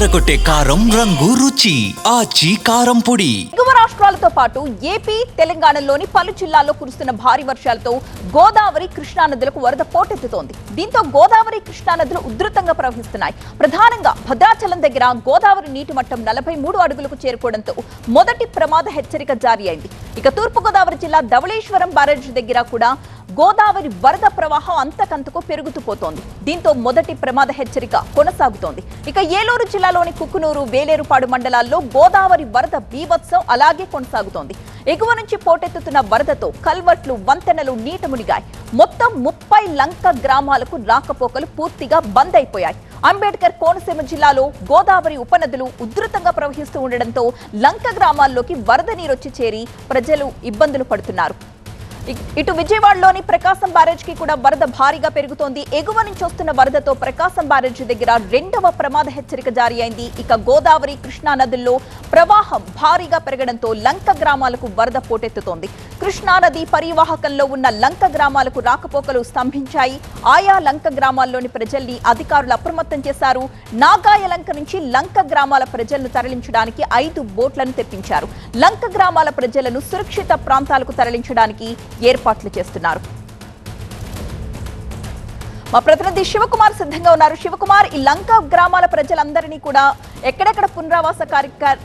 అదరగొట్టే కారం రంగు రుచి ఆచి కారం పొడి. ఎగువ రాష్ట్రాలతో పాటు ఏపీ తెలంగాణలోని పలు జిల్లాల్లో కురుస్తున్న భారీ వర్షాలతో గోదావరి కృష్ణా నదులకు వరద పోటెత్తుతోంది. దీంతో గోదావరి కృష్ణా నదులు ఉధృతంగా ప్రవహిస్తున్నాయి. ప్రధానంగా భద్రాచలం దగ్గర గోదావరి నీటి మట్టం 43 అడుగులకు చేరుకోవడంతో మొదటి ప్రమాద హెచ్చరిక జారీ అయింది. ఇక తూర్పుగోదావరి జిల్లా ధవళేశ్వరం బ్యారేజ్ దగ్గర కూడా గోదావరి వరద ప్రవాహం అంతకంతకు పెరుగుతూ పోతోంది. దీంతో మొదటి ప్రమాద హెచ్చరిక కొనసాగుతోంది. ఇక ఏలూరు జిల్లాలోని కుక్కునూరు, వేలేరుపాడు మండలాల్లో గోదావరి వరద బీభత్సం అలాగే కొనసాగుతోంది. ఎగువ నుంచి పోటెత్తుతున్న వరదతో కల్వర్ట్లు, వంతెనలు నీట మునిగాయి. మొత్తం 30 లంక గ్రామాలకు రాకపోకలు పూర్తిగా బంద్ అయిపోయాయి. అంబేద్కర్ కోనసీమ జిల్లాలో గోదావరి ఉపనదులు ఉధృతంగా ప్రవహిస్తూ ఉండడంతో లంక గ్రామాల్లోకి వరద నీరొచ్చి చేరి ప్రజలు ఇబ్బందులు పడుతున్నారు. ఇటు విజయవాడలోని ప్రకాశం బ్యారేజ్ కి కూడా వరద భారీగా పెరుగుతోంది. ఎగువ నుంచి వస్తున్న వరదతో ప్రకాశం బ్యారేజ్ దగ్గర 2వ ప్రమాద హెచ్చరిక జారీ అయింది. ఇక గోదావరి కృష్ణా నదుల్లో ప్రవాహం భారీగా పెరగడంతో లంక గ్రామాలకు వరద పోటెత్తుతోంది. కృష్ణా నది పరివాహకంలో ఉన్న లంక గ్రామాలకు రాకపోకలు స్తంభించాయి. ఆయా లంక గ్రామాల్లోని ప్రజల్ని అధికారులు అప్రమత్తం చేశారు. నాగాయ లంక నుంచి లంక గ్రామాల ప్రజలను తరలించడానికి 5 బోట్లను తెప్పించారు. లంక గ్రామాల ప్రజలను సురక్షిత ప్రాంతాలకు తరలించడానికి ఏర్పాట్లు చేస్తున్నారు. మా ప్రతినిధి శివకుమార్ సిద్ధంగా ఉన్నారు. శివకుమార్, ఈ లంక గ్రామాల ప్రజలందరినీ కూడా ఎక్కడెక్కడ పునరావాస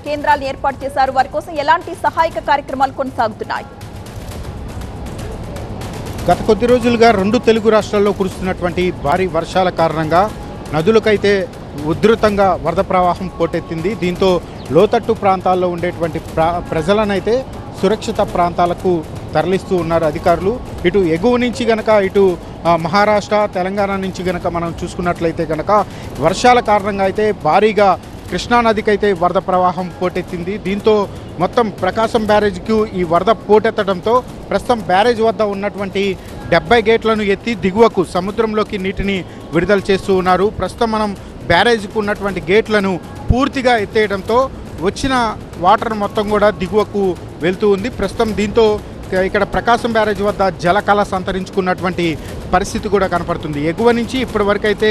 కేంద్రాలను ఏర్పాటు చేశారు? వారి కోసం ఎలాంటి సహాయక కార్యక్రమాలు కొనసాగుతున్నాయి? గత కొద్ది రోజులుగా 2 తెలుగు రాష్ట్రాల్లో కురుస్తున్నటువంటి భారీ వర్షాల కారణంగా నదులకైతే ఉధృతంగా వరద ప్రవాహం పోటెత్తింది. దీంతో లోతట్టు ప్రాంతాల్లో ఉండేటువంటి ప్రజలనైతే సురక్షిత ప్రాంతాలకు తరలిస్తూ ఉన్నారు అధికారులు. ఇటు ఎగువ నుంచి గనక ఇటు మహారాష్ట్ర, తెలంగాణ నుంచి గనక మనం చూసుకున్నట్లయితే గనక వర్షాల కారణంగా అయితే భారీగా కృష్ణానదికి అయితే వరద ప్రవాహం పోటెత్తింది. దీంతో మొత్తం ప్రకాశం బ్యారేజ్కు ఈ వరద పోటెత్తడంతో ప్రస్తుతం బ్యారేజ్ వద్ద ఉన్నటువంటి 70 గేట్లను ఎత్తి దిగువకు సముద్రంలోకి నీటిని విడుదల చేస్తూ ఉన్నారు. ప్రస్తుతం మనం బ్యారేజ్కు ఉన్నటువంటి గేట్లను పూర్తిగా ఎత్తేయడంతో వచ్చిన వాటర్ మొత్తం కూడా దిగువకు వెళ్తూ ఉంది. ప్రస్తుతం దీంతో ఇక్కడ ప్రకాశం బ్యారేజ్ వద్ద జలకళ సంతరించుకున్నటువంటి పరిస్థితి కూడా కనపడుతుంది. ఎగువ నుంచి ఇప్పటి వరకు అయితే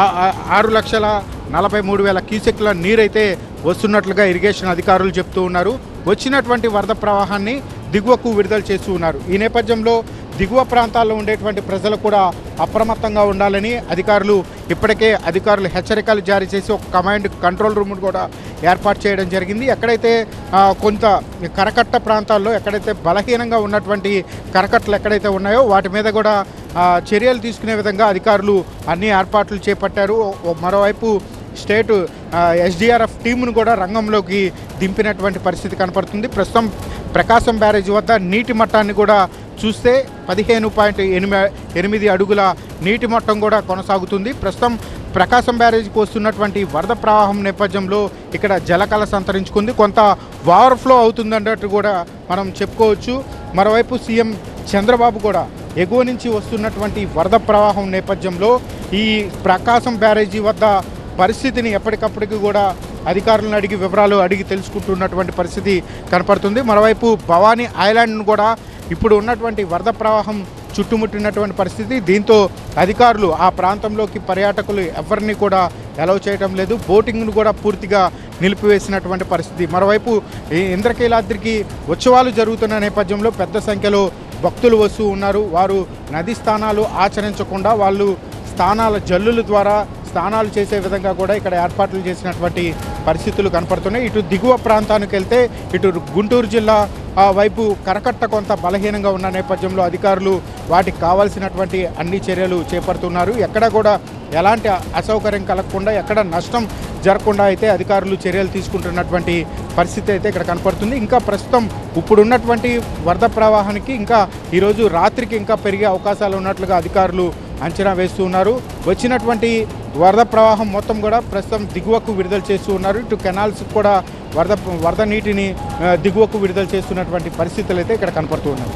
6,43,000 క్యూసెక్ల నీరైతే వస్తున్నట్లుగా ఇరిగేషన్ అధికారులు చెప్తూ ఉన్నారు. వచ్చినటువంటి వరద ప్రవాహాన్ని దిగువకు విడుదల చేస్తూ ఉన్నారు. ఈ నేపథ్యంలో దిగువ ప్రాంతాల్లో ఉండేటువంటి ప్రజలు కూడా అప్రమత్తంగా ఉండాలని ఇప్పటికే అధికారులు హెచ్చరికలు జారీ చేసి ఒక కమాండ్ కంట్రోల్ రూమ్ కూడా ఏర్పాటు చేయడం జరిగింది. ఎక్కడైతే కొంత కరకట్ట ప్రాంతాల్లో ఎక్కడైతే బలహీనంగా ఉన్నటువంటి కరకట్టలు ఎక్కడైతే ఉన్నాయో వాటి మీద కూడా చర్యలు తీసుకునే విధంగా అధికారులు అన్ని ఏర్పాట్లు చేపట్టారు. మరోవైపు స్టేట్ ఎస్డిఆర్ఎఫ్ టీమును కూడా రంగంలోకి దింపినటువంటి పరిస్థితి కనపడుతుంది. ప్రస్తుతం ప్రకాశం బ్యారేజ్ వద్ద నీటి మట్టాన్ని కూడా చూస్తే 15.8 అడుగుల నీటి మట్టం కూడా కొనసాగుతుంది. ప్రస్తుతం ప్రకాశం బ్యారేజ్కి వస్తున్నటువంటి వరద ప్రవాహం నేపథ్యంలో ఇక్కడ జలకళ సంతరించుకుంది. కొంత ఓవర్ఫ్లో అవుతుందన్నట్టు కూడా మనం చెప్పుకోవచ్చు. మరోవైపు సీఎం చంద్రబాబు కూడా ఎగువ నుంచి వస్తున్నటువంటి వరద ప్రవాహం నేపథ్యంలో ఈ ప్రకాశం బ్యారేజీ వద్ద పరిస్థితిని ఎప్పటికప్పటికి కూడా అధికారులను వివరాలు అడిగి తెలుసుకుంటున్నటువంటి పరిస్థితి కనపడుతుంది. మరోవైపు భవానీ ఐలాండ్ను కూడా ఇప్పుడు ఉన్నటువంటి వరద ప్రవాహం చుట్టుముట్టినటువంటి పరిస్థితి. దీంతో అధికారులు ఆ ప్రాంతంలోకి పర్యాటకులు ఎవరిని కూడా అలౌ చేయడం లేదు. బోటింగ్ను కూడా పూర్తిగా నిలిపివేసినటువంటి పరిస్థితి. మరోవైపు ఇంద్రకీలాద్రికి ఉత్సవాలు జరుగుతున్న నేపథ్యంలో పెద్ద సంఖ్యలో భక్తులు వస్తూ ఉన్నారు. వారు నది స్నానాలు ఆచరించకుండా వాళ్ళు జల్లుల ద్వారా స్నానాలు చేసే విధంగా కూడా ఇక్కడ ఏర్పాట్లు చేసినటువంటి పరిస్థితులు కనపడుతున్నాయి. ఇటు దిగువ ప్రాంతానికి వెళ్తే ఇటు గుంటూరు జిల్లా వైపు కరకట్ట కొంత బలహీనంగా ఉన్న నేపథ్యంలో అధికారులు వాటికి కావాల్సినటువంటి అన్ని చర్యలు చేపడుతున్నారు. ఎక్కడ కూడా ఎలాంటి అసౌకర్యం కలగకుండా, ఎక్కడ నష్టం జరగకుండా అయితే అధికారులు చర్యలు తీసుకుంటున్నటువంటి పరిస్థితి అయితే ఇక్కడ కనపడుతుంది. ఇంకా ప్రస్తుతం ఇప్పుడున్నటువంటి వరద ప్రవాహానికి ఇంకా ఈరోజు రాత్రికి ఇంకా పెరిగే అవకాశాలు ఉన్నట్లుగా అధికారులు అంచనా వేస్తూ ఉన్నారు. వచ్చినటువంటి వరద ప్రవాహం మొత్తం కూడా ప్రస్తుతం దిగువకు విడుదల చేస్తూ ఉన్నారు. ఇటు కెనాల్స్ కూడా వరద నీటిని దిగువకు విడుదల చేస్తున్నటువంటి పరిస్థితులు అయితే ఇక్కడ కనపడుతూ ఉన్నాయి.